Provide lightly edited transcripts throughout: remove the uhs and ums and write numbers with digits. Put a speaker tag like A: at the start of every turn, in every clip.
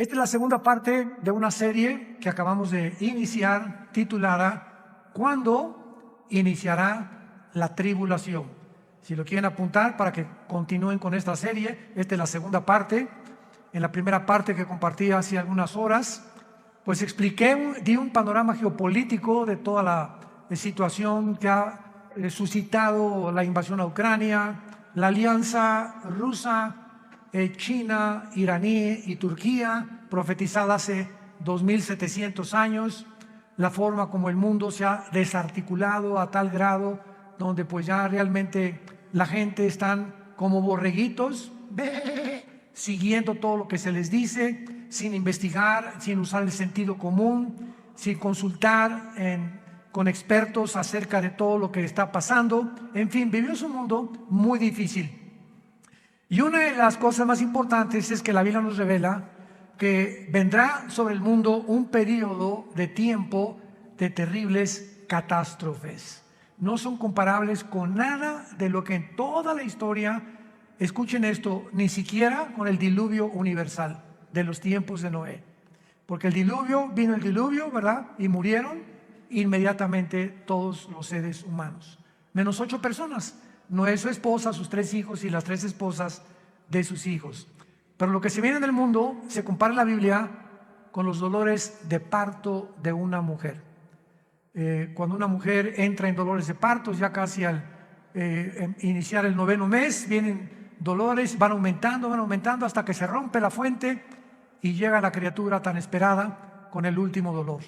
A: Esta es la segunda parte de una serie que acabamos de iniciar titulada ¿Cuándo iniciará la tribulación? Si lo quieren apuntar para que continúen con esta serie, esta es la segunda parte. En la primera parte que compartí hace algunas horas, pues di un panorama geopolítico de toda la situación que ha suscitado la invasión a Ucrania, la alianza rusa, China, iraní y Turquía, profetizada hace 2700 años, la forma como el mundo se ha desarticulado a tal grado donde pues ya realmente la gente están como borreguitos, siguiendo todo lo que se les dice, sin investigar, sin usar el sentido común, sin consultar con expertos acerca de todo lo que está pasando. En fin, vivimos un mundo muy difícil. Y una de las cosas más importantes es que la Biblia nos revela que vendrá sobre el mundo un periodo de tiempo de terribles catástrofes. No son comparables con nada de lo que en toda la historia, escuchen esto, ni siquiera con el diluvio universal de los tiempos de Noé. Porque vino el diluvio, ¿verdad? Y murieron inmediatamente todos los seres humanos, menos 8 personas. Noé, su esposa, sus 3 hijos y las 3 esposas de sus hijos. Pero lo que se viene en el mundo se compara en la Biblia con los dolores de parto de una mujer. Cuando una mujer entra en dolores de parto, ya casi al iniciar el 9º mes, vienen dolores, van aumentando hasta que se rompe la fuente y llega la criatura tan esperada con el último dolor.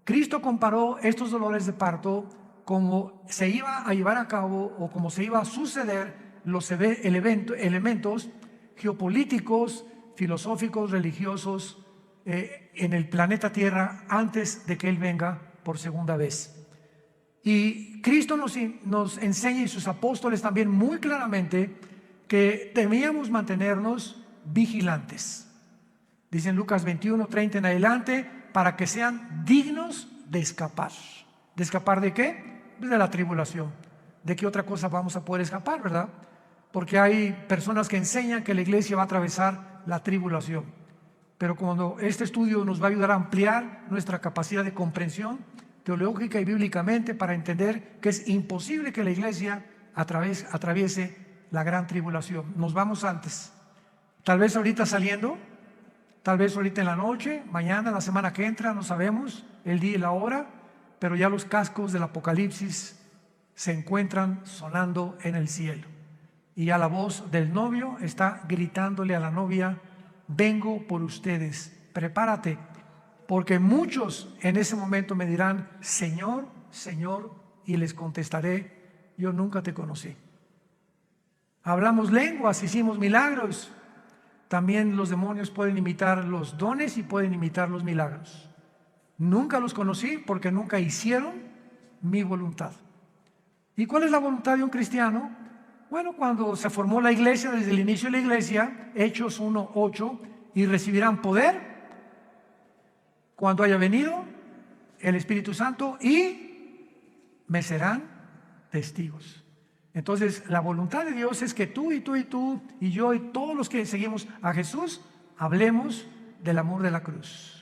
A: Cristo comparó estos dolores de parto como se iba a llevar a cabo o como se iba a suceder los elementos geopolíticos, filosóficos, religiosos en el planeta Tierra antes de que Él venga por segunda vez. Y Cristo nos enseña, y sus apóstoles también muy claramente, que debíamos mantenernos vigilantes. Dice en Lucas 21:30 en adelante, para que sean dignos de escapar. ¿De escapar de qué? De la tribulación. ¿De qué otra cosa vamos a poder escapar, verdad? Porque hay personas que enseñan que la iglesia va a atravesar la tribulación. Pero cuando este estudio nos va a ayudar a ampliar nuestra capacidad de comprensión teológica y bíblicamente para entender que es imposible que la iglesia atraviese la gran tribulación. Nos vamos antes. Tal vez ahorita saliendo, tal vez ahorita en la noche, mañana, la semana que entra, no sabemos el día y la hora, pero ya los cascos del Apocalipsis se encuentran sonando en el cielo. Y ya la voz del novio está gritándole a la novia: vengo por ustedes, prepárate, porque muchos en ese momento me dirán: Señor, Señor, y les contestaré: yo nunca te conocí. Hablamos lenguas, hicimos milagros. También los demonios pueden imitar los dones y pueden imitar los milagros. Nunca los conocí porque nunca hicieron mi voluntad. ¿Y cuál es la voluntad de un cristiano? Bueno, cuando se formó la iglesia, desde el inicio de la iglesia, Hechos 1:8, y recibirán poder cuando haya venido el Espíritu Santo y me serán testigos. Entonces, la voluntad de Dios es que tú y tú y tú y yo y todos los que seguimos a Jesús hablemos del amor de la cruz.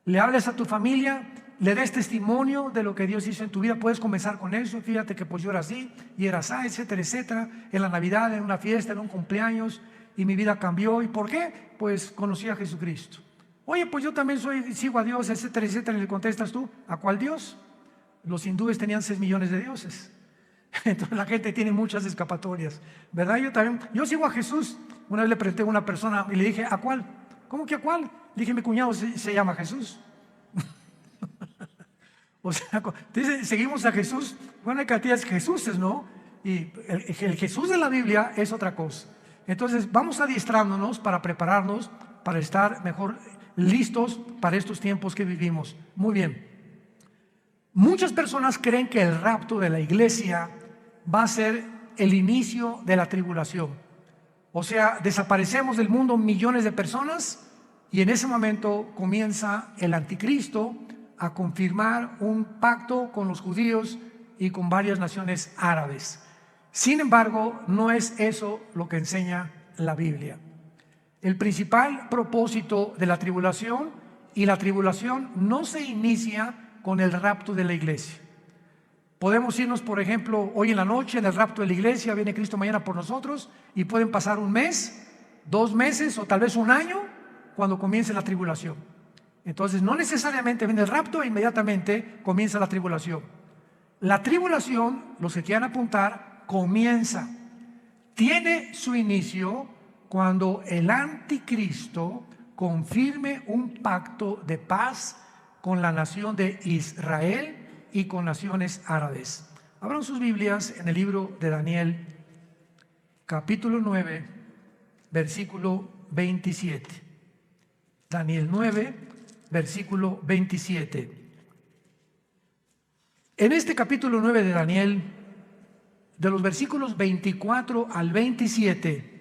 A: Le hables a tu familia, le des testimonio de lo que Dios hizo en tu vida. Puedes comenzar con eso: fíjate que pues yo era así y era así, etcétera, etcétera. En la Navidad, en una fiesta, en un cumpleaños, y mi vida cambió. ¿Y por qué? Pues conocí a Jesucristo. Oye, pues yo también sigo a Dios, etcétera, etcétera. Y le contestas tú: ¿a cuál Dios? Los hindúes tenían 6 millones de dioses. Entonces la gente tiene muchas escapatorias, ¿verdad? Yo sigo a Jesús. Una vez le pregunté a una persona y le dije: ¿a cuál? ¿Cómo que a cuál? Le dije: mi cuñado se llama Jesús. O sea, dice, seguimos a Jesús. Bueno, hay cantidades de Jesuses, ¿no? Y el Jesús de la Biblia es otra cosa. Entonces vamos adiestrándonos para prepararnos, para estar mejor listos para estos tiempos que vivimos. Muy bien. Muchas personas creen que el rapto de la iglesia va a ser el inicio de la tribulación. O sea, desaparecemos del mundo millones de personas y en ese momento comienza el anticristo a confirmar un pacto con los judíos y con varias naciones árabes. Sin embargo, no es eso lo que enseña la Biblia. el principal propósito de la tribulación, y la tribulación no se inicia con el rapto de la iglesia. Podemos irnos, por ejemplo, hoy en la noche en el rapto de la iglesia, viene Cristo mañana por nosotros, y pueden pasar un mes, 2 meses o tal vez un año cuando comience la tribulación. Entonces no necesariamente viene el rapto e inmediatamente comienza la tribulación. La tribulación, los que quieran apuntar, comienza, tiene su inicio cuando el anticristo confirme un pacto de paz con la nación de Israel y con naciones árabes. Abran sus Biblias en el libro de Daniel, capítulo 9, versículo 27. Daniel 9, versículo 27. En este capítulo 9 de Daniel, de los versículos 24 al 27,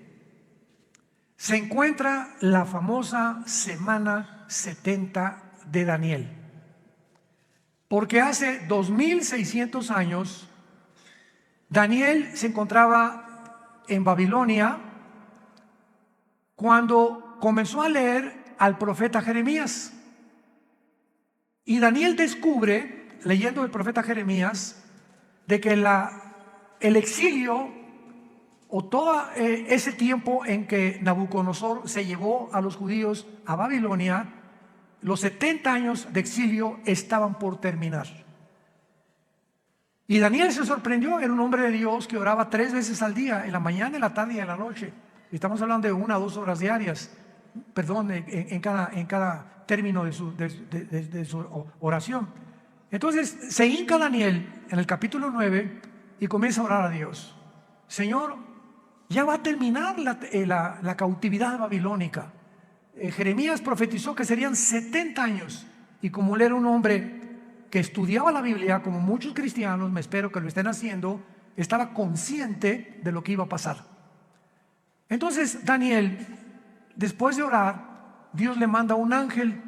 A: se encuentra la famosa semana 70 de Daniel. Porque hace 2600 años, Daniel se encontraba en Babilonia cuando comenzó a leer al profeta Jeremías. Y Daniel descubre, leyendo el profeta Jeremías, de que el exilio o todo ese tiempo en que Nabucodonosor se llevó a los judíos a Babilonia, los 70 años de exilio estaban por terminar. Y Daniel se sorprendió, era un hombre de Dios que oraba 3 veces al día, en la mañana, en la tarde y en la noche. Estamos hablando de 1 o 2 horas diarias, perdón, en cada término de su oración. Entonces se hinca Daniel en el capítulo 9 y comienza a orar a Dios. Señor, ya va a terminar la cautividad babilónica. Jeremías profetizó que serían 70 años, y como él era un hombre que estudiaba la Biblia, como muchos cristianos, me espero que lo estén haciendo, estaba consciente de lo que iba a pasar. Entonces Daniel, después de orar, Dios le manda un ángel,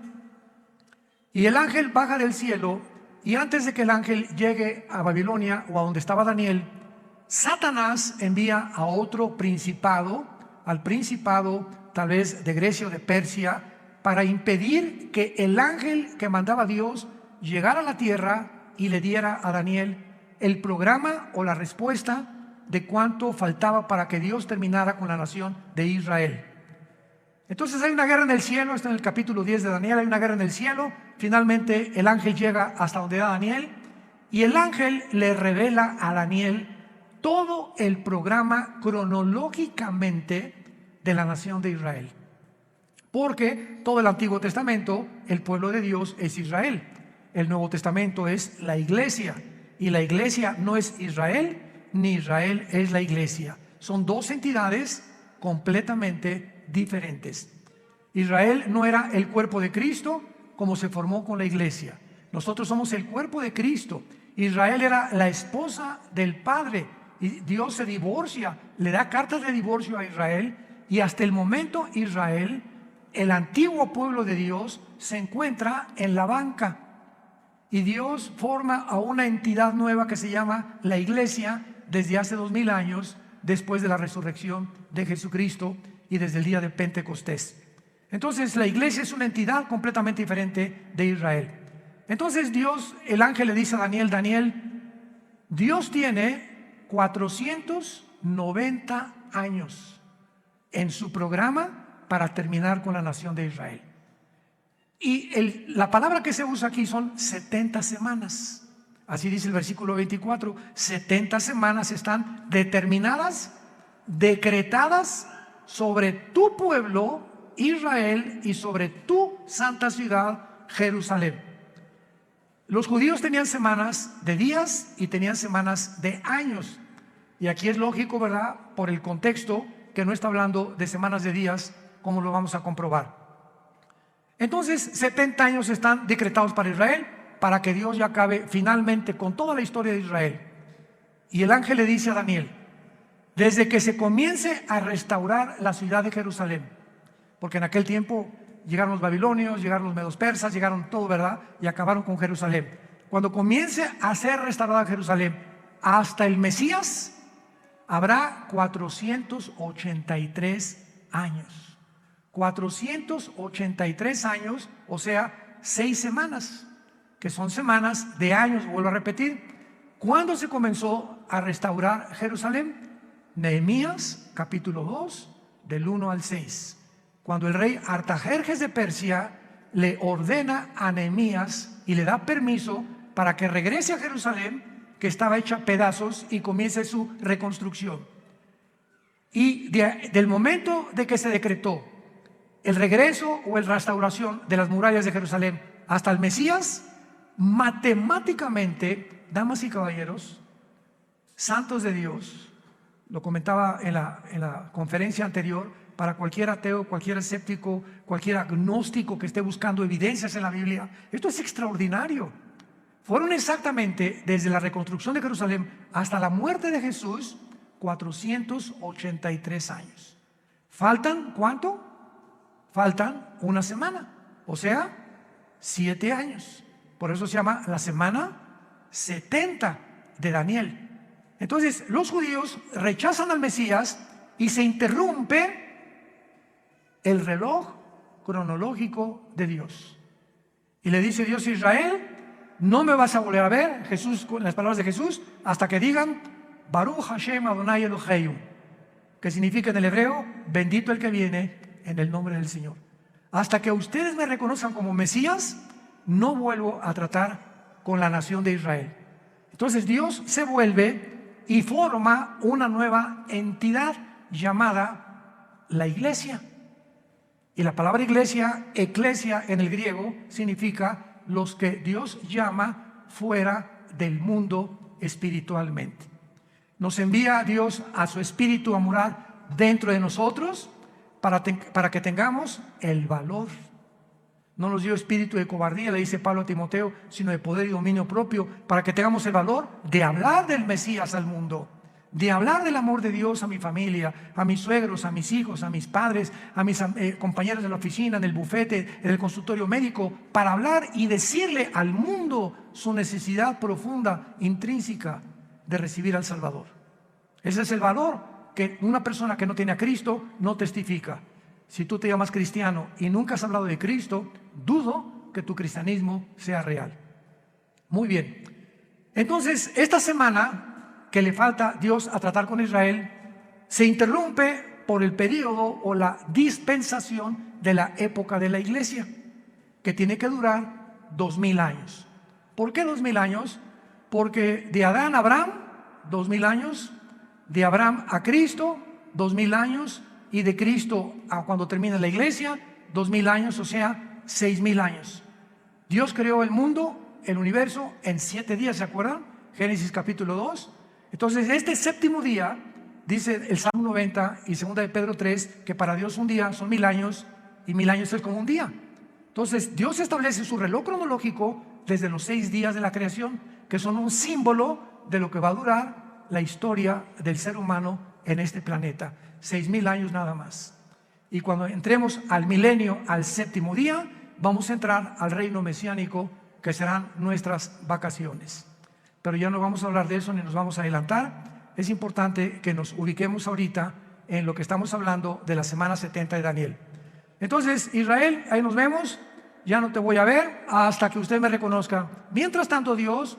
A: y el ángel baja del cielo, y antes de que el ángel llegue a Babilonia o a donde estaba Daniel, Satanás envía a otro principado, al principado tal vez de Grecia o de Persia, para impedir que el ángel que mandaba Dios llegara a la tierra y le diera a Daniel el programa o la respuesta de cuánto faltaba para que Dios terminara con la nación de Israel. Entonces hay una guerra en el cielo, está en el capítulo 10 de Daniel, hay una guerra en el cielo. Finalmente el ángel llega hasta donde era Daniel, y el ángel le revela a Daniel todo el programa cronológicamente de la nación de Israel. Porque todo el Antiguo Testamento, el pueblo de Dios es Israel. El Nuevo Testamento es la iglesia, y la iglesia no es Israel, ni Israel es la iglesia. Son 2 entidades completamente diferentes. Israel no era el cuerpo de Cristo como se formó con la iglesia. Nosotros somos el cuerpo de Cristo. Israel era la esposa del Padre, y Dios se divorcia, le da cartas de divorcio a Israel, y hasta el momento Israel, el antiguo pueblo de Dios, se encuentra en la banca, y Dios forma a una entidad nueva que se llama la iglesia desde hace 2000 años, después de la resurrección de Jesucristo y desde el día de Pentecostés. Entonces la iglesia es una entidad completamente diferente de Israel. Entonces Dios, el ángel le dice a Daniel: Daniel, Dios tiene 490 años en su programa para terminar con la nación de Israel. Y la palabra que se usa aquí son 70 semanas. Así dice el versículo 24. 70 semanas están determinadas, decretadas sobre tu pueblo Israel y sobre tu santa ciudad Jerusalén. Los judíos tenían semanas de días y tenían semanas de años. Y aquí es lógico, ¿verdad?, por el contexto, que no está hablando de semanas de días, como lo vamos a comprobar. Entonces 70 años están decretados para Israel, para que Dios ya acabe finalmente con toda la historia de Israel. Y el ángel le dice a Daniel: desde que se comience a restaurar la ciudad de Jerusalén, porque en aquel tiempo llegaron los babilonios, llegaron los medos persas, llegaron todo, ¿verdad?, y acabaron con Jerusalén. Cuando comience a ser restaurada Jerusalén hasta el Mesías, habrá 483 años. 483 años, o sea, 6 semanas, que son semanas de años, vuelvo a repetir. ¿Cuándo se comenzó a restaurar Jerusalén? Nehemías, capítulo 2, del 1 al 6. Cuando el rey Artajerjes de Persia le ordena a Nehemías y le da permiso para que regrese a Jerusalén, que estaba hecha a pedazos, y comience su reconstrucción. Y del momento de que se decretó el regreso o la restauración de las murallas de Jerusalén hasta el Mesías, matemáticamente, damas y caballeros, santos de Dios, lo comentaba en la conferencia anterior, para cualquier ateo, cualquier escéptico, cualquier agnóstico que esté buscando evidencias en la Biblia, esto es extraordinario. Fueron exactamente desde la reconstrucción de Jerusalén hasta la muerte de Jesús 483 años. ¿Faltan cuánto? Faltan una semana, o sea, 7 años. Por eso se llama la semana 70 de Daniel. Entonces, los judíos rechazan al Mesías y se interrumpe el reloj cronológico de Dios. Y le dice Dios a Israel: no me vas a volver a ver, Jesús, con las palabras de Jesús, hasta que digan Baruch Hashem Adonai Eloheinu, que significa en el hebreo: bendito el que viene en el nombre del Señor. Hasta que ustedes me reconozcan como Mesías, no vuelvo a tratar con la nación de Israel. Entonces Dios se vuelve y forma una nueva entidad llamada la iglesia. Y la palabra iglesia, eclesia en el griego, significa los que Dios llama fuera del mundo espiritualmente. Nos envía a Dios a su espíritu a morar dentro de nosotros para que tengamos el valor. No nos dio espíritu de cobardía, le dice Pablo a Timoteo, sino de poder y dominio propio, para que tengamos el valor de hablar del Mesías al mundo, de hablar del amor de Dios a mi familia, a mis suegros, a mis hijos, a mis padres, a mis compañeros de la oficina, en el bufete, en el consultorio médico, para hablar y decirle al mundo su necesidad profunda, intrínseca, de recibir al Salvador. Ese es el valor que una persona que no tiene a Cristo no testifica. Si tú te llamas cristiano y nunca has hablado de Cristo, dudo que tu cristianismo sea real. Muy bien. Entonces, esta semana que le falta Dios a tratar con Israel, se interrumpe por el periodo o la dispensación de la época de la iglesia, que tiene que durar 2000 años. ¿Por qué 2000 años? Porque de Adán a Abraham, 2000 años, de Abraham a Cristo, 2000 años, y de Cristo a cuando termina la iglesia, 2000 años, o sea, 6000 años. Dios creó el mundo, el universo, en 7 días, ¿se acuerdan? Génesis capítulo 2. Entonces, este séptimo día, dice el Salmo 90 y 2 de Pedro 3, que para Dios un día son 1000 años y 1000 años es como un día. Entonces, Dios establece su reloj cronológico desde los 6 días de la creación, que son un símbolo de lo que va a durar la historia del ser humano en este planeta. 6000 años nada más. Y cuando entremos al milenio, al séptimo día, vamos a entrar al reino mesiánico, que serán nuestras vacaciones. Pero ya no vamos a hablar de eso ni nos vamos a adelantar. Es importante que nos ubiquemos ahorita en lo que estamos hablando de la semana 70 de Daniel. Entonces, Israel, ahí nos vemos. Ya no te voy a ver hasta que usted me reconozca. Mientras tanto, Dios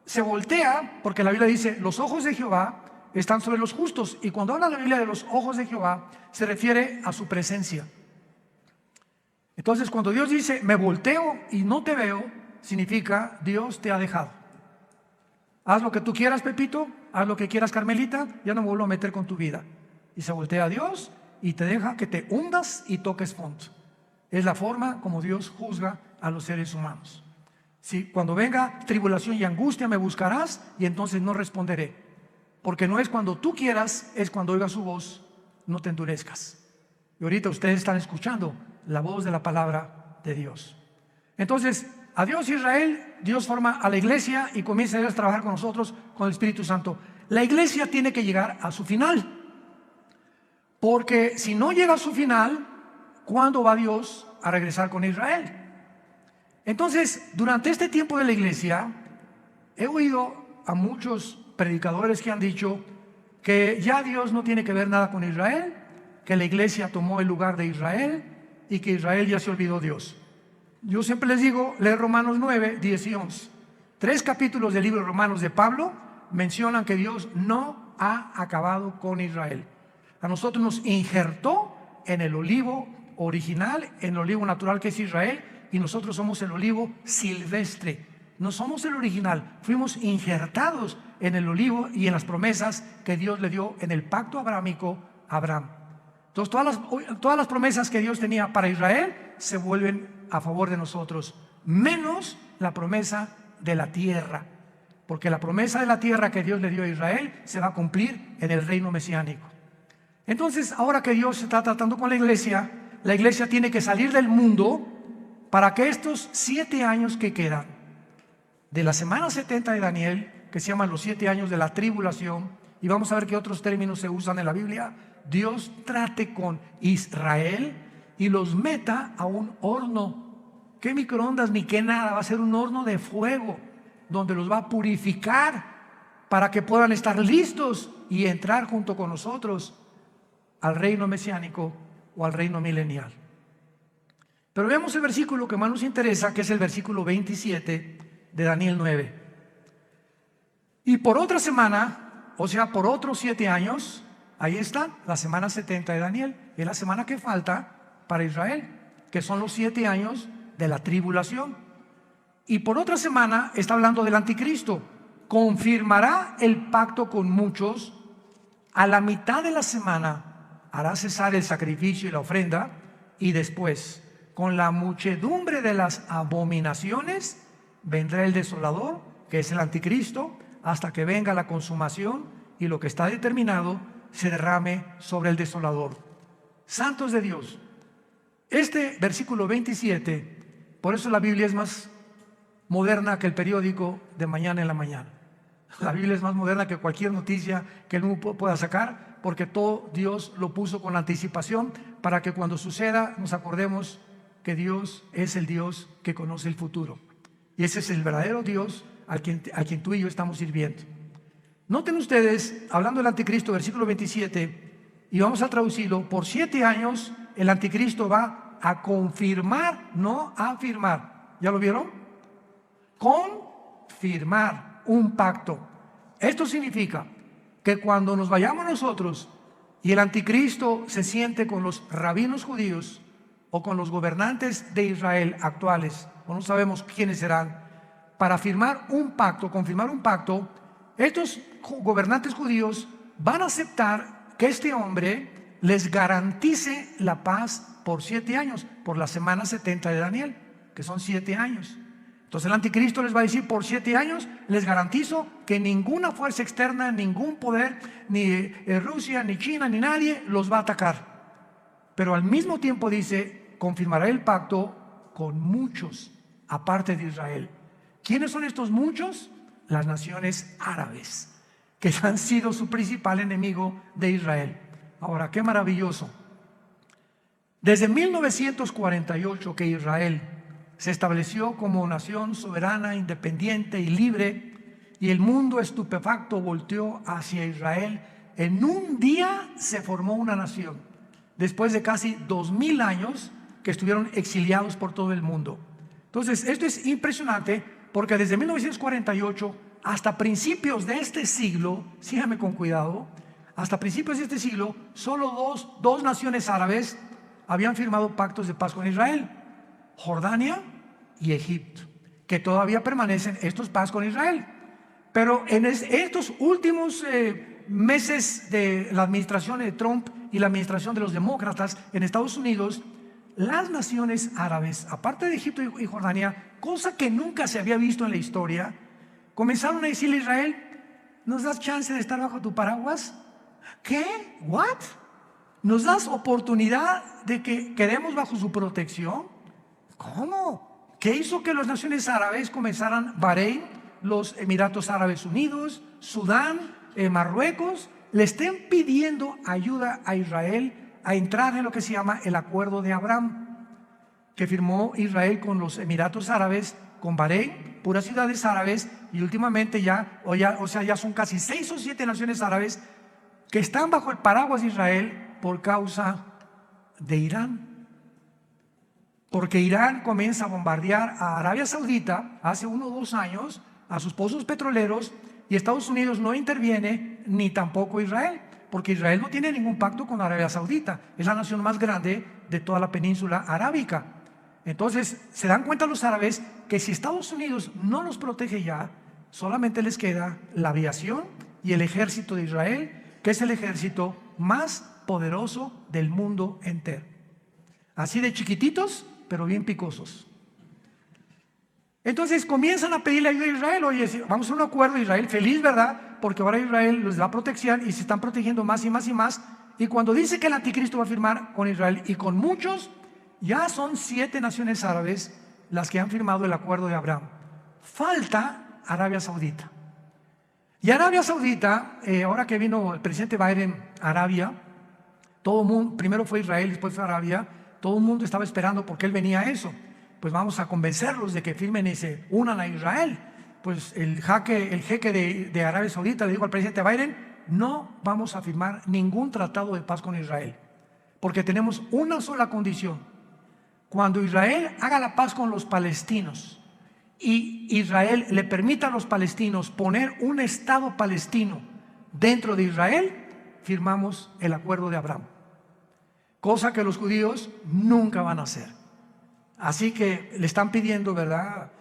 A: se voltea, porque la Biblia dice: los ojos de Jehová están sobre los justos. Y cuando habla la Biblia de los ojos de Jehová, se refiere a su presencia. Entonces, cuando Dios dice me volteo y no te veo, significa Dios te ha dejado. Haz lo que tú quieras, Pepito, haz lo que quieras, Carmelita, ya no me vuelvo a meter con tu vida. Y se voltea a Dios y te deja que te hundas y toques fondo. Es la forma como Dios juzga a los seres humanos. Si cuando venga tribulación y angustia me buscarás, y entonces no responderé. Porque no es cuando tú quieras, es cuando oigas su voz, no te endurezcas. Y ahorita ustedes están escuchando la voz de la palabra de Dios. Entonces, a Dios y Israel, Dios forma a la iglesia y comienza a trabajar con nosotros, con el Espíritu Santo. La iglesia tiene que llegar a su final. Porque si no llega a su final, ¿cuándo va Dios a regresar con Israel? Entonces, durante este tiempo de la iglesia, he oído a muchos predicadores que han dicho que ya Dios no tiene que ver nada con Israel, que la iglesia tomó el lugar de Israel y que Israel ya se olvidó de Dios. Yo siempre les digo, leer Romanos 9, 10 y 11. 3 capítulos del libro de Romanos de Pablo mencionan que Dios no ha acabado con Israel. A nosotros nos injertó en el olivo original, en el olivo natural que es Israel, y nosotros somos el olivo silvestre. No somos el original, fuimos injertados en el olivo y en las promesas que Dios le dio en el pacto abrámico a Abraham. Entonces todas las promesas que Dios tenía para Israel se vuelven a favor de nosotros, menos la promesa de la tierra, porque la promesa de la tierra que Dios le dio a Israel se va a cumplir en el reino mesiánico. Entonces, ahora que Dios está tratando con la iglesia tiene que salir del mundo para que estos 7 años que quedan de la semana 70 de Daniel, que se llaman los 7 años de la tribulación, y vamos a ver qué otros términos se usan en la Biblia, Dios trate con Israel y los meta a un horno. ¿Qué microondas ni qué nada? Va a ser un horno de fuego donde los va a purificar para que puedan estar listos y entrar junto con nosotros al reino mesiánico o al reino milenial. Pero veamos el versículo que más nos interesa, que es el versículo 27 de Daniel 9. Y por otra semana, o sea, por otros 7 años, ahí está la semana 70 de Daniel, es la semana que falta para Israel, que son los 7 años de la tribulación. Y por otra semana está hablando del anticristo. Confirmará el pacto con muchos. A la mitad de la semana hará cesar el sacrificio y la ofrenda, y después, con la muchedumbre de las abominaciones, vendrá el desolador, que es el anticristo, hasta que venga la consumación y lo que está determinado se derrame sobre el desolador. Santos de Dios, este versículo 27, por eso la Biblia es más moderna que el periódico de mañana en la mañana. La Biblia es más moderna que cualquier noticia que el mundo pueda sacar, porque todo Dios lo puso con anticipación para que cuando suceda nos acordemos que Dios es el Dios que conoce el futuro. Y ese es el verdadero Dios al quien tú y yo estamos sirviendo. Noten ustedes, hablando del anticristo, versículo 27, y vamos a traducirlo, por 7 años el anticristo va a confirmar, no a afirmar. ¿Ya lo vieron? Confirmar un pacto. Esto significa que cuando nos vayamos nosotros y el anticristo se siente con los rabinos judíos o con los gobernantes de Israel actuales, o no sabemos quiénes serán, para firmar un pacto, confirmar un pacto, estos gobernantes judíos van a aceptar que este hombre les garantice la paz por 7 años, por la semana 70 de Daniel, que son 7 años. Entonces el anticristo les va a decir, por 7 años les garantizo que ninguna fuerza externa, ningún poder, ni Rusia, ni China, ni nadie los va a atacar. Pero al mismo tiempo dice, confirmará el pacto con muchos, aparte de Israel. ¿Quiénes son estos muchos? Las naciones árabes, que han sido su principal enemigo de Israel. Ahora, qué maravilloso. Desde 1948 que Israel se estableció como nación soberana, independiente y libre, y el mundo estupefacto volteó hacia Israel. En un día se formó una nación, después de casi 2000 años que estuvieron exiliados por todo el mundo. Entonces, esto es impresionante, porque desde 1948 hasta principios de este siglo, síganme con cuidado, hasta principios de este siglo, solo dos naciones árabes habían firmado pactos de paz con Israel: Jordania y Egipto, que todavía permanecen estos paz con Israel. Pero en estos últimos meses de la administración de Trump y la administración de los demócratas en Estados Unidos, las naciones árabes, aparte de Egipto y Jordania, cosa que nunca se había visto en la historia, comenzaron a decirle a Israel: ¿nos das chance de estar bajo tu paraguas? ¿Qué? ¿What? ¿Nos das oportunidad de que quedemos bajo su protección? ¿Cómo? ¿Qué hizo que las naciones árabes comenzaran? Bahrein, los Emiratos Árabes Unidos, Sudán, Marruecos, le estén pidiendo ayuda a Israel a entrar en lo que se llama el acuerdo de Abraham, que firmó Israel con los Emiratos Árabes, con Bahrein, puras ciudades árabes, y últimamente ya son casi 6 o 7 naciones árabes que están bajo el paraguas de Israel, por causa de Irán. Porque Irán comienza a bombardear a Arabia Saudita hace 1 o 2 años, a sus pozos petroleros, y Estados Unidos no interviene, ni tampoco Israel, porque Israel no tiene ningún pacto con Arabia Saudita, es la nación más grande de toda la península arábica. Entonces se dan cuenta los árabes que si Estados Unidos no los protege ya, solamente les queda la aviación y el ejército de Israel, que es el ejército más poderoso del mundo entero. Así de chiquititos, pero bien picosos. Entonces comienzan a pedirle ayuda a Israel. Oye, vamos a un acuerdo, Israel feliz, ¿verdad? Porque ahora Israel les da protección y se están protegiendo más y más y más. Y cuando dice que el anticristo va a firmar con Israel y con muchos, ya son 7 naciones árabes las que han firmado el acuerdo de Abraham. Falta Arabia Saudita. Y Arabia Saudita, ahora que vino el presidente Biden a Arabia, todo el mundo, primero fue Israel, después fue Arabia, todo el mundo estaba esperando porque él venía a eso. Pues vamos a convencerlos de que firmen y se unan a Israel. Pues el jeque de Arabia Saudita le dijo al presidente Biden: no vamos a firmar ningún tratado de paz con Israel, porque tenemos una sola condición. Cuando Israel haga la paz con los palestinos y Israel le permita a los palestinos poner un estado palestino dentro de Israel, firmamos el acuerdo de Abraham. Cosa que los judíos nunca van a hacer. Así que le están pidiendo, ¿verdad?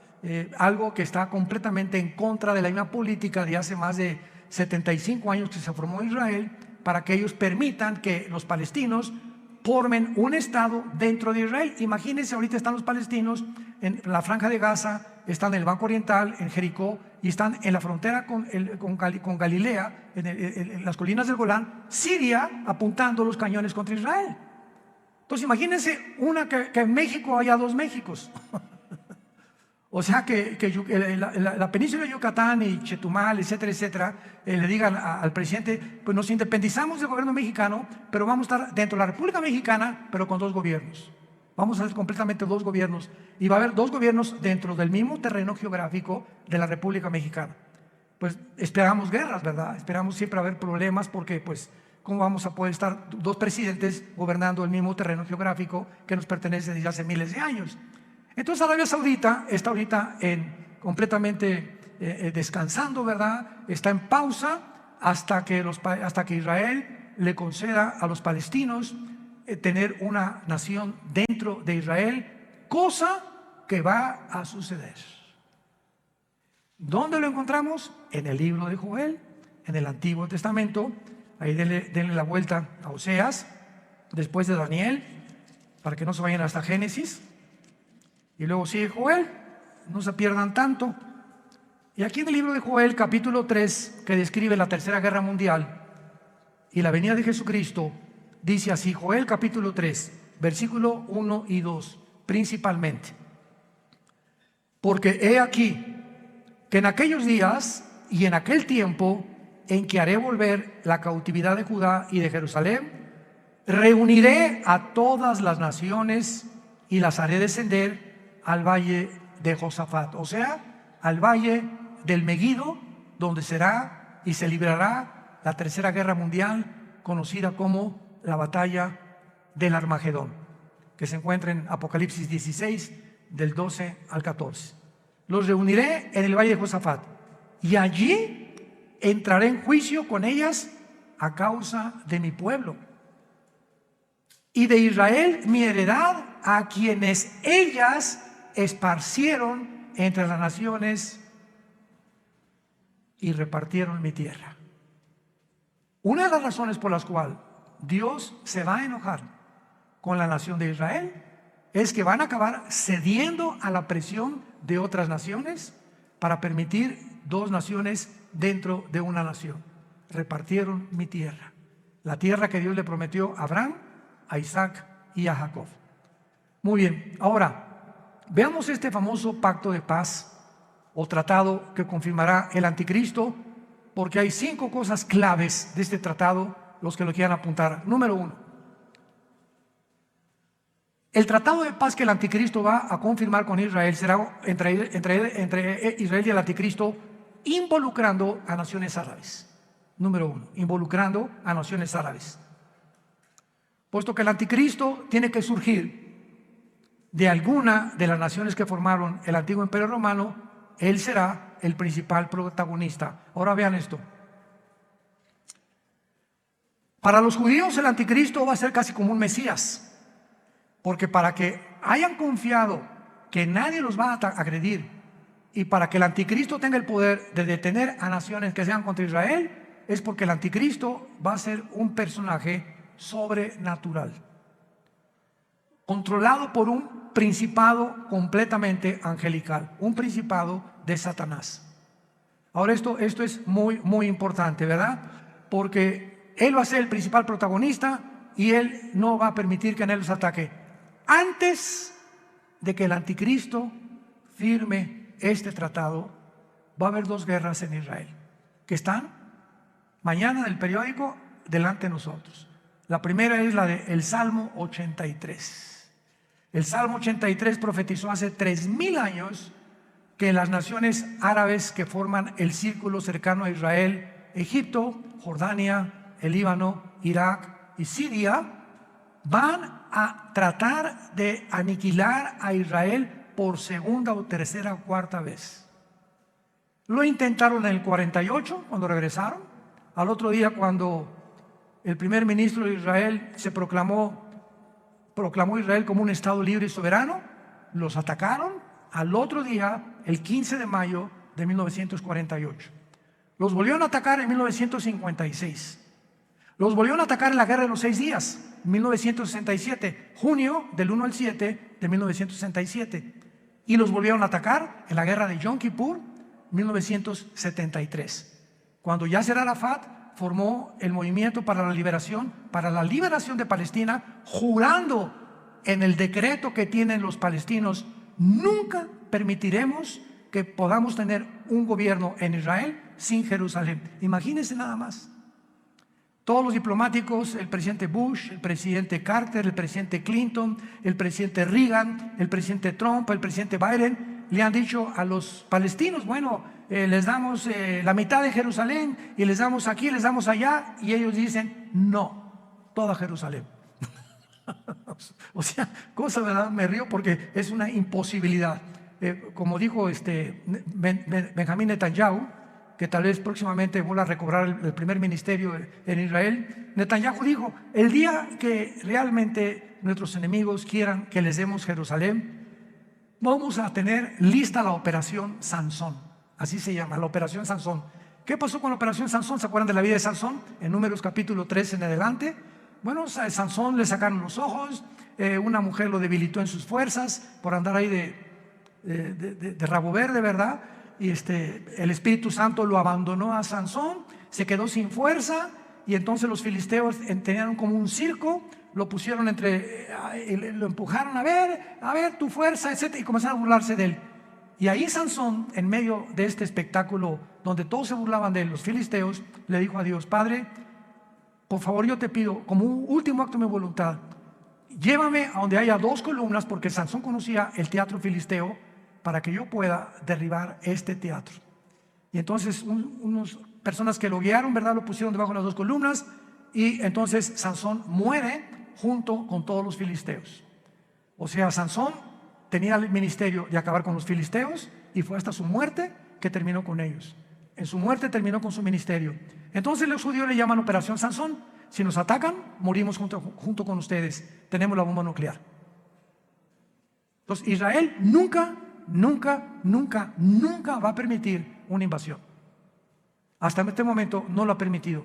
A: Algo que está completamente en contra de la misma política de hace más de 75 años que se formó Israel, para que ellos permitan que los palestinos formen un estado dentro de Israel. Imagínense, ahorita están los palestinos en la franja de Gaza, están en el Banco Oriental, en Jericó, y están en la frontera con Galilea, en las colinas del Golán, Siria, apuntando los cañones contra Israel. Entonces imagínense que en México haya 2 Méxicos. O sea que la península de Yucatán y Chetumal, etcétera, etcétera, le digan al presidente: pues nos independizamos del gobierno mexicano, pero vamos a estar dentro de la República Mexicana, pero con 2 gobiernos. Vamos a hacer completamente 2 gobiernos, y va a haber 2 gobiernos dentro del mismo terreno geográfico de la República Mexicana. Pues esperamos guerras, ¿verdad? Esperamos siempre haber problemas, porque pues ¿cómo vamos a poder estar 2 presidentes gobernando el mismo terreno geográfico que nos pertenece desde hace miles de años? Entonces Arabia Saudita está ahorita completamente descansando, ¿verdad? Está en pausa hasta que Israel le conceda a los palestinos tener una nación dentro de Israel, cosa que va a suceder. ¿Dónde lo encontramos? En el libro de Joel, en el Antiguo Testamento. Ahí denle la vuelta a Oseas, después de Daniel, para que no se vayan hasta Génesis. Y luego sigue Joel, no se pierdan tanto. Y aquí en el libro de Joel, capítulo 3, que describe la Tercera Guerra Mundial y la venida de Jesucristo, dice así: Joel capítulo 3, versículo 1 y 2, principalmente. Porque he aquí que en aquellos días y en aquel tiempo en que haré volver la cautividad de Judá y de Jerusalén, reuniré a todas las naciones y las haré descender al valle de Josafat, o sea, al valle del Megido, donde será y se librará la Tercera Guerra Mundial, conocida como la batalla del Armagedón, que se encuentra en Apocalipsis 16, del 12 al 14. Los reuniré en el valle de Josafat, y allí entraré en juicio con ellas a causa de mi pueblo y de Israel, mi heredad, a quienes ellas esparcieron entre las naciones y repartieron mi tierra. Una de las razones por las cuales Dios se va a enojar con la nación de Israel es que van a acabar cediendo a la presión de otras naciones para permitir 2 naciones dentro de una nación. Repartieron mi tierra, la tierra que Dios le prometió a Abraham, a Isaac y a Jacob. Muy bien, ahora veamos este famoso pacto de paz o tratado que confirmará el anticristo, porque hay 5 cosas claves de este tratado, los que lo quieran apuntar. Número 1, el tratado de paz que el anticristo va a confirmar con Israel será entre Israel y el anticristo, involucrando a naciones árabes. Número 1, involucrando a naciones árabes. puesto que el anticristo tiene que surgir de alguna de las naciones que formaron el antiguo imperio romano, él será el principal protagonista. Ahora vean esto. Para los judíos el anticristo va a ser casi como un Mesías, porque para que hayan confiado que nadie los va a agredir y para que el anticristo tenga el poder de detener a naciones que sean contra Israel, es porque el anticristo va a ser un personaje sobrenatural, controlado por un principado completamente angelical, un principado de Satanás. Ahora esto es muy importante, ¿verdad? Porque él va a ser el principal protagonista y él no va a permitir que nadie los ataque. Antes de que el anticristo firme este tratado, va a haber 2 guerras en Israel, que están mañana en el periódico delante de nosotros. La primera es la del Salmo 83. El Salmo 83 profetizó hace 3000 años que las naciones árabes que forman el círculo cercano a Israel, Egipto, Jordania, el Líbano, Irak y Siria, van a tratar de aniquilar a Israel por segunda o tercera o cuarta vez. Lo intentaron en el 48 cuando regresaron. Al otro día, cuando el primer ministro de Israel se proclamó Israel como un estado libre y soberano, los atacaron. Al otro día, el 15 de mayo de 1948. Los volvieron a atacar en 1956. Los volvieron a atacar en la Guerra de los 6 días, 1967, junio del 1 al 7 de 1967. Y los volvieron a atacar en la Guerra de Yom Kippur, 1973. Cuando Yasser Arafat formó el movimiento para la liberación de Palestina, jurando en el decreto que tienen los palestinos: nunca permitiremos que podamos tener un gobierno en Israel sin Jerusalén. Imagínense nada más. Todos los diplomáticos, el presidente Bush, el presidente Carter, el presidente Clinton, el presidente Reagan, el presidente Trump, el presidente Biden, le han dicho a los palestinos: bueno, les damos la mitad de Jerusalén y les damos aquí, les damos allá, y ellos dicen: no, toda Jerusalén. O sea, cosa, ¿verdad? Me río porque es una imposibilidad. Como dijo Benjamín Netanyahu, que tal vez próximamente vuelva a recobrar el primer ministerio en Israel, Netanyahu dijo: el día que realmente nuestros enemigos quieran que les demos Jerusalén, vamos a tener lista la operación Sansón. Así se llama, la operación Sansón. ¿Qué pasó con la operación Sansón? ¿Se acuerdan de la vida de Sansón? En Números capítulo 3 en adelante. Bueno, a Sansón le sacaron los ojos, una mujer lo debilitó en sus fuerzas por andar ahí de rabo verde, ¿verdad? Y el Espíritu Santo lo abandonó a Sansón, se quedó sin fuerza, y entonces los filisteos tenían como un circo, lo pusieron lo empujaron: a ver tu fuerza, etc. Y comenzaron a burlarse de él. Y ahí Sansón, en medio de este espectáculo donde todos se burlaban de él, los filisteos, le dijo a Dios: Padre, por favor, yo te pido, como un último acto de mi voluntad, llévame a donde haya 2 columnas, porque Sansón conocía el teatro filisteo, para que yo pueda derribar este teatro. Y entonces unas personas que lo guiaron, ¿verdad?, lo pusieron debajo de las 2 columnas, y entonces Sansón muere junto con todos los filisteos. O sea, Sansón tenía el ministerio de acabar con los filisteos, y fue hasta su muerte que terminó con ellos. En su muerte terminó con su ministerio. Entonces los judíos le llaman operación Sansón. Si nos atacan, morimos junto con ustedes. Tenemos la bomba nuclear. Entonces Israel nunca va a permitir una invasión. Hasta este momento no lo ha permitido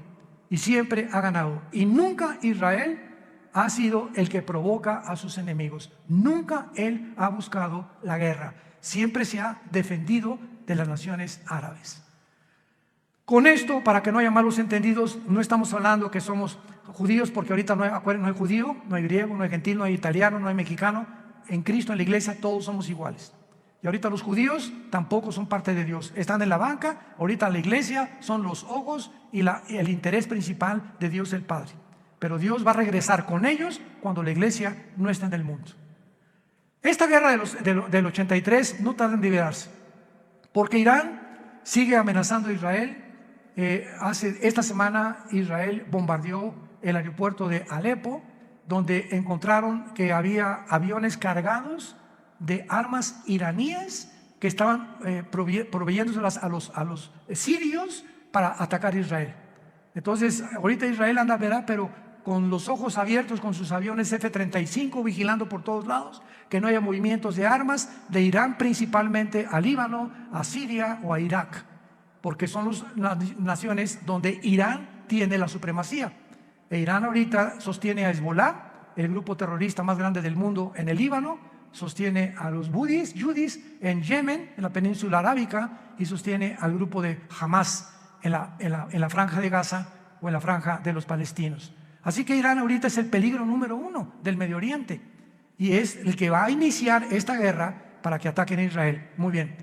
A: y siempre ha ganado. Y nunca Israel ha sido el que provoca a sus enemigos. Nunca él ha buscado la guerra. Siempre se ha defendido de las naciones árabes. Con esto, para que no haya malos entendidos, no estamos hablando que somos judíos, porque ahorita no hay judío, no hay griego, no hay gentil, no hay italiano, no hay mexicano. En Cristo, en la iglesia, todos somos iguales. Y ahorita los judíos tampoco son parte de Dios. Están en la banca. Ahorita la iglesia son los ojos y el interés principal de Dios el Padre. Pero Dios va a regresar con ellos cuando la iglesia no está en el mundo. Esta guerra del 83 no tarda en liberarse, porque Irán sigue amenazando a Israel. Esta semana Israel bombardeó el aeropuerto de Alepo, donde encontraron que había aviones cargados de armas iraníes que estaban proveyéndoselas a los sirios para atacar a Israel. Entonces, ahorita Israel anda, ¿verdad?, pero con los ojos abiertos, con sus aviones F-35 vigilando por todos lados, que no haya movimientos de armas de Irán principalmente a Líbano, a Siria o a Irak, porque son las naciones donde Irán tiene la supremacía. E Irán ahorita sostiene a Hezbollah, el grupo terrorista más grande del mundo en el Líbano, sostiene a los yudis en Yemen, en la península arábica, y sostiene al grupo de Hamas en la franja de Gaza o en la franja de los palestinos. Así que Irán ahorita es el peligro número 1 del Medio Oriente y es el que va a iniciar esta guerra para que ataquen a Israel. Muy bien.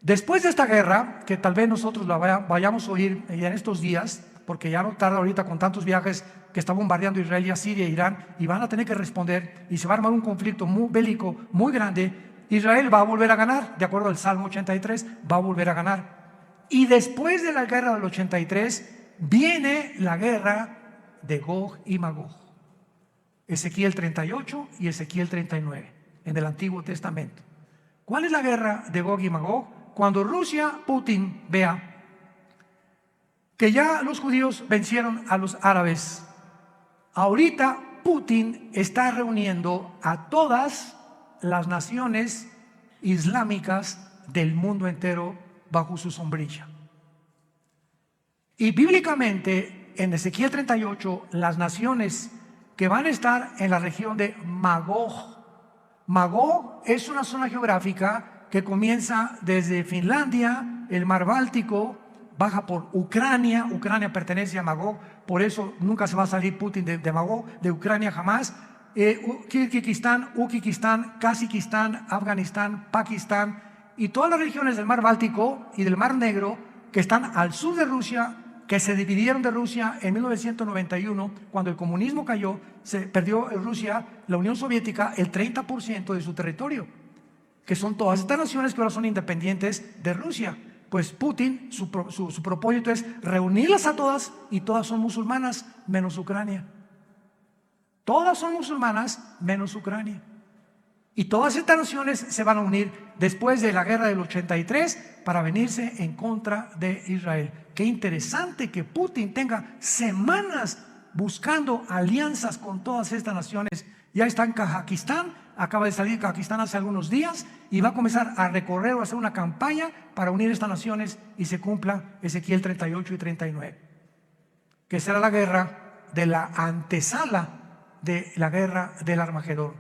A: Después de esta guerra, que tal vez nosotros la vayamos a oír en estos días, porque ya no tarda ahorita con tantos viajes que está bombardeando Israel y a Siria e Irán, y van a tener que responder, y se va a armar un conflicto muy bélico muy grande. Israel va a volver a ganar, de acuerdo al Salmo 83, va a volver a ganar. Y después de la guerra del 83, viene la guerra de Gog y Magog. Ezequiel 38 y Ezequiel 39, en el Antiguo Testamento. ¿Cuál es la guerra de Gog y Magog? Cuando Rusia, Putin, vea que ya los judíos vencieron a los árabes. Ahorita Putin está reuniendo a todas las naciones islámicas del mundo entero bajo su sombrilla. Y bíblicamente, en Ezequiel 38, las naciones que van a estar en la región de Magog. Magog es una zona geográfica que comienza desde Finlandia, el mar Báltico, baja por Ucrania. Ucrania pertenece a Magog, por eso nunca se va a salir Putin de Magog, de Ucrania jamás. Kirguistán, Uzbekistán, Kazajistán, Afganistán, Pakistán y todas las regiones del mar Báltico y del mar Negro que están al sur de Rusia, que se dividieron de Rusia en 1991, cuando el comunismo cayó, se perdió en Rusia, la Unión Soviética, el 30% de su territorio, que son todas estas naciones que ahora son independientes de Rusia. Pues Putin, su propósito es reunirlas a todas, y todas son musulmanas, menos Ucrania. Todas son musulmanas, menos Ucrania. Y todas estas naciones se van a unir después de la guerra del 83 para venirse en contra de Israel. Qué interesante que Putin tenga semanas buscando alianzas con todas estas naciones. Ya está en Kazajistán, acaba de salir de Kazajistán hace algunos días y va a comenzar a recorrer o a hacer una campaña para unir estas naciones y se cumpla Ezequiel 38 y 39, que será la guerra de la antesala de la guerra del Armagedón.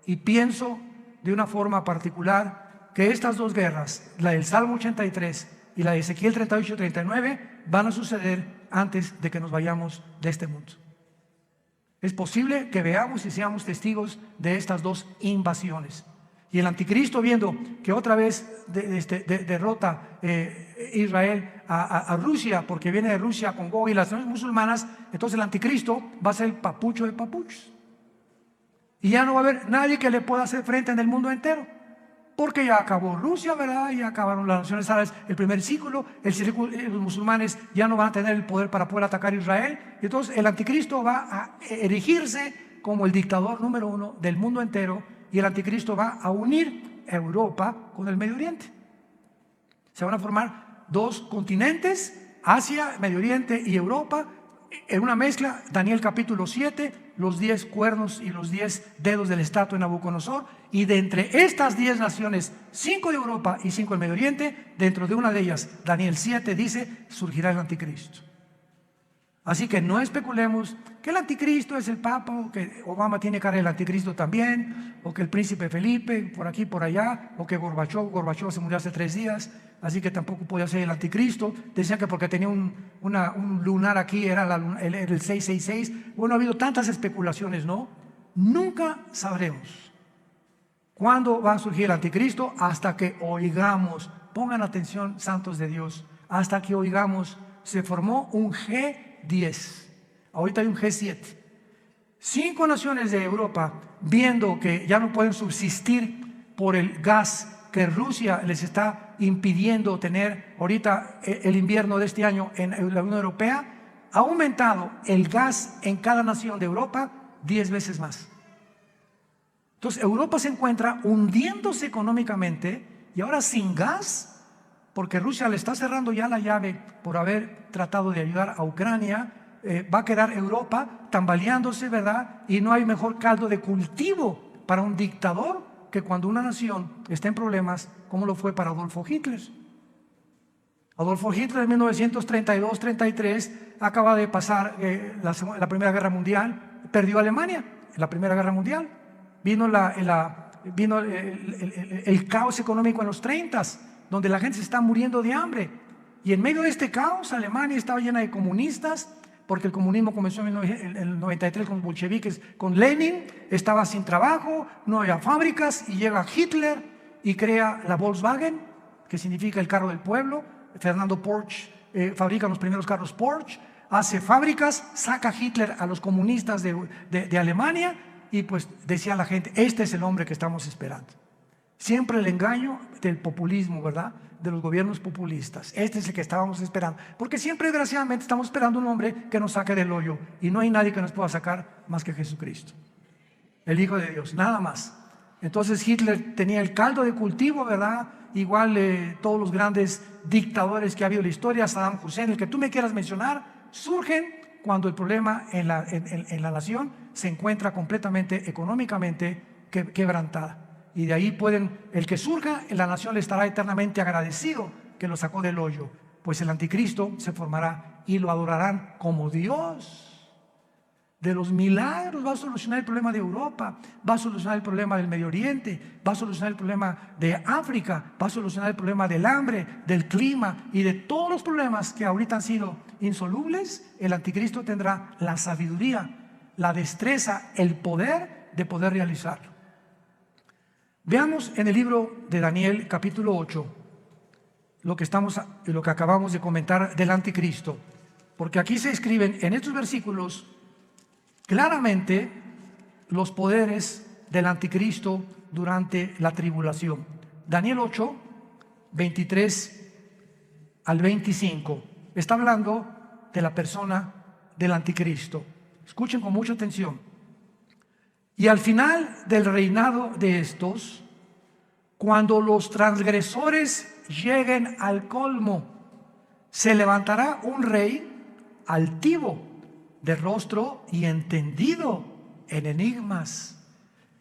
A: Y pienso de una forma particular que estas dos guerras, la del Salmo 83 y la de Ezequiel 38 y 39, van a suceder antes de que nos vayamos de este mundo. Es posible que veamos y seamos testigos de estas dos invasiones. Y el anticristo, viendo que otra vez derrota Israel a Rusia, porque viene de Rusia con Gog y las naciones musulmanas, entonces el anticristo va a ser el papucho de papuchos. Y ya no va a haber nadie que le pueda hacer frente en el mundo entero, porque ya acabó Rusia, ¿verdad? Ya acabaron las naciones árabes el primer ciclo, los musulmanes ya no van a tener el poder para poder atacar a Israel. Y entonces el anticristo va a erigirse como el dictador número 1 del mundo entero, y el anticristo va a unir a Europa con el Medio Oriente. Se van a formar dos continentes, Asia, Medio Oriente y Europa, en una mezcla. Daniel capítulo 7, los 10 cuernos y los 10 dedos de la estatua de Nabucodonosor, y de entre estas 10 naciones, 5 de Europa y 5 del Medio Oriente, dentro de una de ellas, Daniel 7 dice, surgirá el anticristo. Así que no especulemos que el anticristo es el Papa, o que Obama tiene cara del anticristo también, o que el príncipe Felipe, por aquí, por allá, o que Gorbachov se murió hace 3 días, así que tampoco podía ser el anticristo. Decían que porque tenía un lunar aquí era el 666. Bueno, ha habido tantas especulaciones, ¿no? Nunca sabremos cuándo va a surgir el anticristo hasta que oigamos, pongan atención, santos de Dios, hasta que oigamos, se formó un G10, ahorita hay un G7. 5 naciones de Europa, viendo que ya no pueden subsistir por el gas que Rusia les está impidiendo tener ahorita el invierno de este año en la Unión Europea, ha aumentado el gas en cada nación de Europa 10 veces más. Entonces Europa se encuentra hundiéndose económicamente y ahora sin gas, porque Rusia le está cerrando ya la llave por haber tratado de ayudar a Ucrania. Va a quedar Europa tambaleándose, ¿verdad? Y no hay mejor caldo de cultivo para un dictador que cuando una nación está en problemas, como lo fue para Adolfo Hitler. Adolfo Hitler en 1932-33 acaba de pasar la Primera Guerra Mundial, perdió Alemania en la Primera Guerra Mundial. Vino el caos económico en los 30s, donde la gente se está muriendo de hambre. Y en medio de este caos, Alemania estaba llena de comunistas, porque el comunismo comenzó en el 93 con los bolcheviques, con Lenin, estaba sin trabajo, no había fábricas, y llega Hitler y crea la Volkswagen, que significa el carro del pueblo. Fernando Porsche fabrica los primeros carros Porsche, hace fábricas, saca Hitler a los comunistas de Alemania, y pues decía la gente, este es el hombre que estamos esperando. Siempre el engaño del populismo, ¿verdad? De los gobiernos populistas. Este es el que estábamos esperando. Porque siempre, desgraciadamente, estamos esperando un hombre que nos saque del hoyo. Y no hay nadie que nos pueda sacar más que Jesucristo, el Hijo de Dios, nada más. Entonces Hitler tenía el caldo de cultivo, ¿verdad? Igual todos los grandes dictadores que ha habido en la historia, Saddam Hussein, el que tú me quieras mencionar, surgen cuando el problema en la nación se encuentra completamente económicamente quebrantada. Y de ahí el que surja en la nación le estará eternamente agradecido que lo sacó del hoyo, pues el anticristo se formará y lo adorarán como Dios. De los milagros va a solucionar el problema de Europa, va a solucionar el problema del Medio Oriente, va a solucionar el problema de África, va a solucionar el problema del hambre, del clima y de todos los problemas que ahorita han sido insolubles. El anticristo tendrá la sabiduría, la destreza, el poder de poder realizarlo. Veamos en el libro de Daniel capítulo 8 lo que acabamos de comentar del anticristo, porque aquí se escriben en estos versículos claramente los poderes del anticristo durante la tribulación. Daniel 8, 23 al 25 está hablando de la persona del anticristo. Escuchen con mucha atención. Y al final del reinado de estos, cuando los transgresores lleguen al colmo, se levantará un rey altivo, de rostro y entendido en enigmas.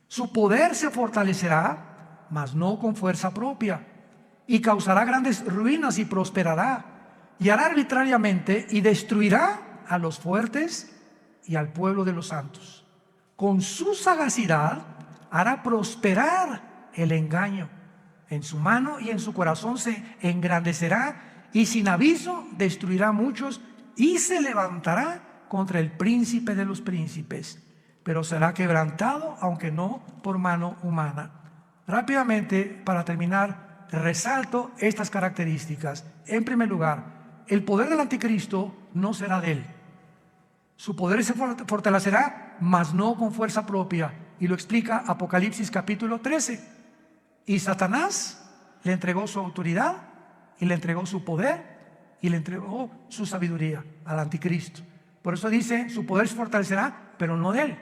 A: Su poder se fortalecerá, mas no con fuerza propia, y causará grandes ruinas y prosperará, y hará arbitrariamente y destruirá a los fuertes y al pueblo de los santos. Con su sagacidad hará prosperar el engaño. En su mano y en su corazón se engrandecerá, y sin aviso destruirá a muchos, y se levantará contra el príncipe de los príncipes, pero será quebrantado, aunque no por mano humana. Rápidamente, para terminar, resalto estas características. En primer lugar, el poder del anticristo no será de él. Su poder se fortalecerá, mas no con fuerza propia, y lo explica Apocalipsis capítulo 13. Y Satanás le entregó su autoridad, y le entregó su poder, y le entregó su sabiduría al anticristo. Por eso dice, su poder se fortalecerá, pero no de él.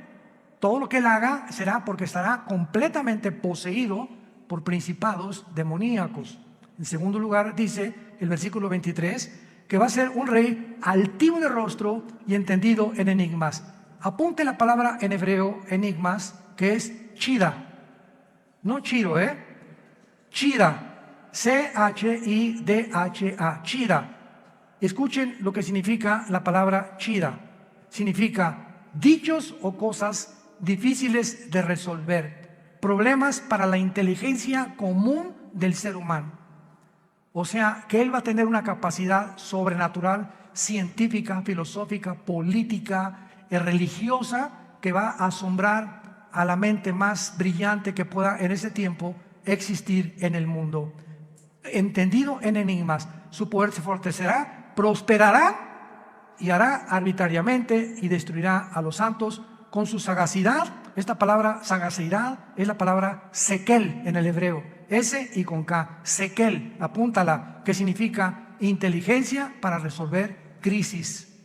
A: Todo lo que él haga será porque estará completamente poseído por principados demoníacos. En segundo lugar, dice el versículo 23, que va a ser un rey altivo de rostro y entendido en enigmas. Apunte la palabra en hebreo, enigmas, que es chida. No chiro, chida. C-H-I-D-H-A, chida. Escuchen lo que significa la palabra chida. Significa dichos o cosas difíciles de resolver, problemas para la inteligencia común del ser humano. O sea, que él va a tener una capacidad sobrenatural, científica, filosófica, política, religiosa, que va a asombrar a la mente más brillante que pueda en ese tiempo existir en el mundo. Entendido en enigmas, su poder se fortalecerá, prosperará y hará arbitrariamente y destruirá a los santos con su sagacidad. Esta palabra sagacidad es la palabra sekel en el hebreo, S y con K, sekel, apúntala, que significa inteligencia para resolver crisis.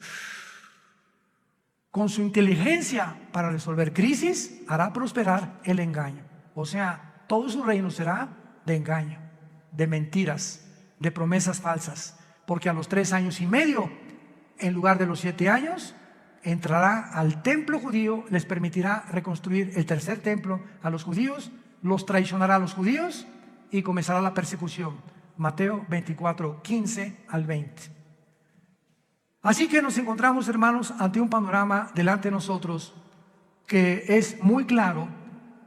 A: con su inteligencia para resolver crisis, hará prosperar el engaño. O sea, todo su reino será de engaño, de mentiras, de promesas falsas. Porque a los 3 años y medio, en lugar de los 7 años, entrará al templo judío, les permitirá reconstruir el tercer templo a los judíos, los traicionará a los judíos y comenzará la persecución. Mateo 24, 15 al 20. Así que nos encontramos, hermanos, ante un panorama delante de nosotros que es muy claro,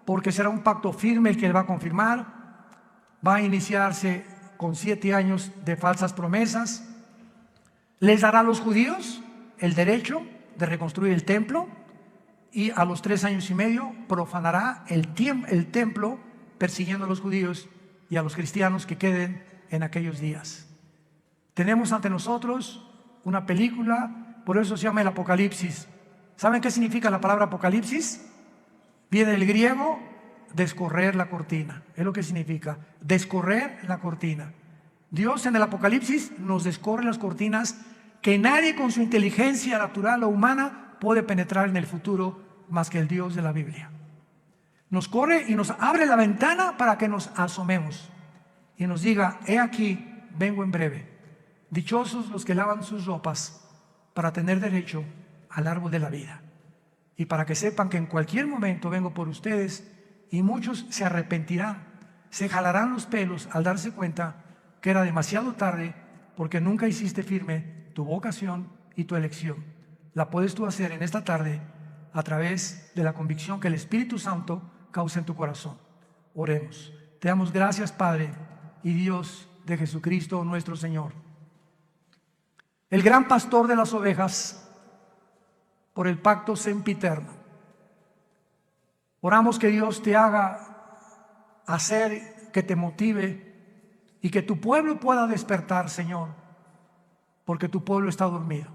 A: porque será un pacto firme el que él va a confirmar. Va a iniciarse con 7 años de falsas promesas. Les dará a los judíos el derecho de reconstruir el templo, y a los 3 años y medio profanará el templo, persiguiendo a los judíos y a los cristianos que queden en aquellos días. Tenemos ante nosotros una película, por eso se llama el Apocalipsis. ¿Saben qué significa la palabra Apocalipsis? Viene del griego descorrer la cortina, es lo que significa, descorrer la cortina. Dios en el Apocalipsis nos descorre las cortinas que nadie con su inteligencia natural o humana puede penetrar en el futuro más que el Dios de la Biblia. Nos corre y nos abre la ventana para que nos asomemos y nos diga: he aquí, vengo en breve. Dichosos los que lavan sus ropas para tener derecho al árbol de la vida. Y para que sepan que en cualquier momento vengo por ustedes, y muchos se arrepentirán, se jalarán los pelos al darse cuenta que era demasiado tarde, porque nunca hiciste firme tu vocación y tu elección. La puedes tú hacer en esta tarde a través de la convicción que el Espíritu Santo causa en tu corazón. Oremos. Te damos gracias, Padre y Dios de Jesucristo nuestro Señor, el gran pastor de las ovejas, por el pacto sempiterno. Oramos que Dios te haga hacer, que te motive y que tu pueblo pueda despertar, Señor, porque tu pueblo está dormido.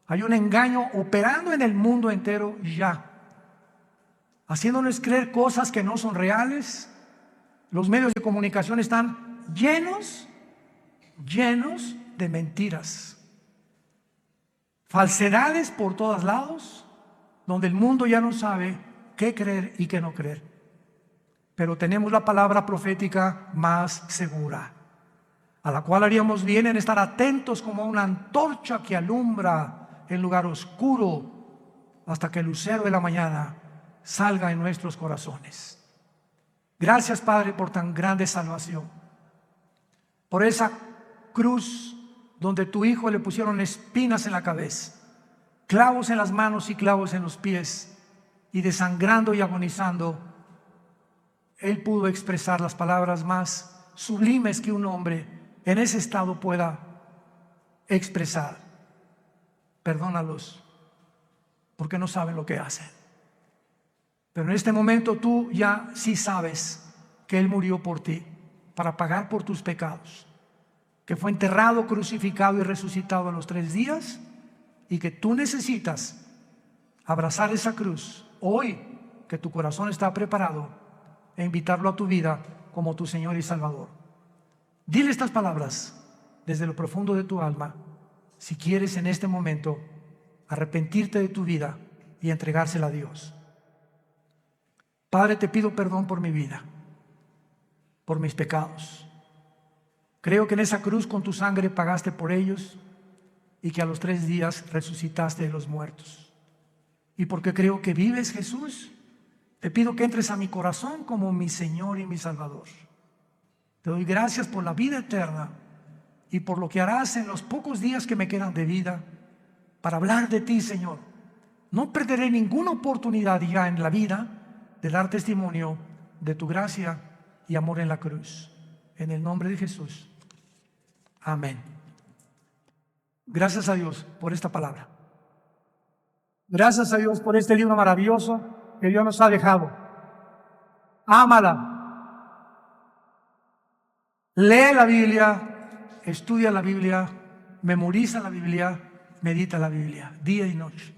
A: Hay un engaño operando en el mundo entero ya, haciéndonos creer cosas que no son reales. Los medios de comunicación están llenos de mentiras, falsedades por todos lados, donde el mundo ya no sabe qué creer y qué no creer. Pero tenemos la palabra profética más segura, a la cual haríamos bien en estar atentos como una antorcha que alumbra el lugar oscuro hasta que el lucero de la mañana salga en nuestros corazones. Gracias, Padre, por tan grande salvación, por esa cruz donde tu Hijo le pusieron espinas en la cabeza, clavos en las manos y clavos en los pies, y desangrando y agonizando, Él pudo expresar las palabras más sublimes que un hombre en ese estado pueda expresar: perdónalos, porque no saben lo que hacen. Pero en este momento tú ya sí sabes que Él murió por ti, para pagar por tus pecados, que fue enterrado, crucificado y resucitado a los 3 días, y que tú necesitas abrazar esa cruz hoy, que tu corazón está preparado, e invitarlo a tu vida como tu Señor y Salvador. Dile estas palabras desde lo profundo de tu alma, si quieres en este momento arrepentirte de tu vida y entregársela a Dios. Padre, te pido perdón por mi vida, por mis pecados. Creo que en esa cruz con tu sangre pagaste por ellos, y que a los 3 días resucitaste de los muertos. Y porque creo que vives, Jesús, te pido que entres a mi corazón como mi Señor y mi Salvador. Te doy gracias por la vida eterna y por lo que harás en los pocos días que me quedan de vida para hablar de ti, Señor. No perderé ninguna oportunidad ya en la vida de dar testimonio de tu gracia y amor en la cruz. En el nombre de Jesús. Amén. Gracias a Dios por esta palabra. Gracias a Dios por este libro maravilloso que Dios nos ha dejado. Ámala. Lee la Biblia, estudia la Biblia, memoriza la Biblia, medita la Biblia, día y noche.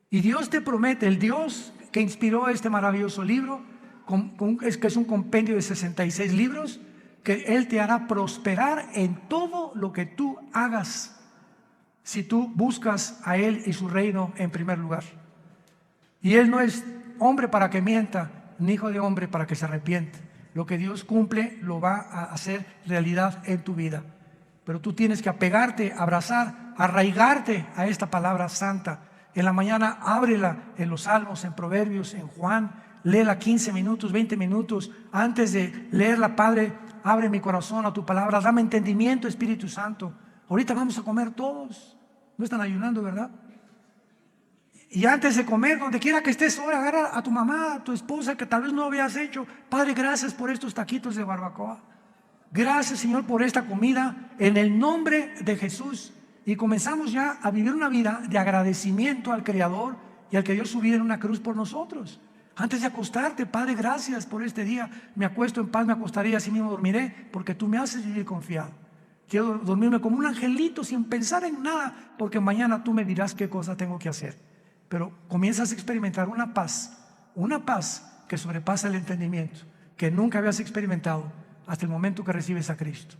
A: Y Dios te promete, el Dios que inspiró este maravilloso libro, que es un compendio de 66 libros, que Él te hará prosperar en todo lo que tú hagas. si tú buscas a Él y su reino en primer lugar. Y Él no es hombre para que mienta, ni hijo de hombre para que se arrepiente. Lo que Dios cumple lo va a hacer realidad en tu vida. Pero tú tienes que apegarte, abrazar, arraigarte a esta palabra santa. En la mañana ábrela en los Salmos, en Proverbios, en Juan. Léela 15 minutos, 20 minutos. Antes de leerla, Padre, abre mi corazón a tu palabra. Dame entendimiento, Espíritu Santo. Ahorita vamos a comer todos. No están ayunando, ¿verdad? Y antes de comer, donde quiera que estés, ahora agarra a tu mamá, a tu esposa, que tal vez no habías hecho. Padre, gracias por estos taquitos de barbacoa. Gracias, Señor, por esta comida, en el nombre de Jesús. Y comenzamos ya a vivir una vida de agradecimiento al Creador y al que dio su vida en una cruz por nosotros. Antes de acostarte, Padre, gracias por este día. Me acuesto en paz, me acostaré y así mismo dormiré, porque tú me haces vivir confiado. Quiero dormirme como un angelito sin pensar en nada, porque mañana tú me dirás qué cosa tengo que hacer. Pero comienzas a experimentar una paz que sobrepasa el entendimiento, que nunca habías experimentado hasta el momento que recibes a Cristo.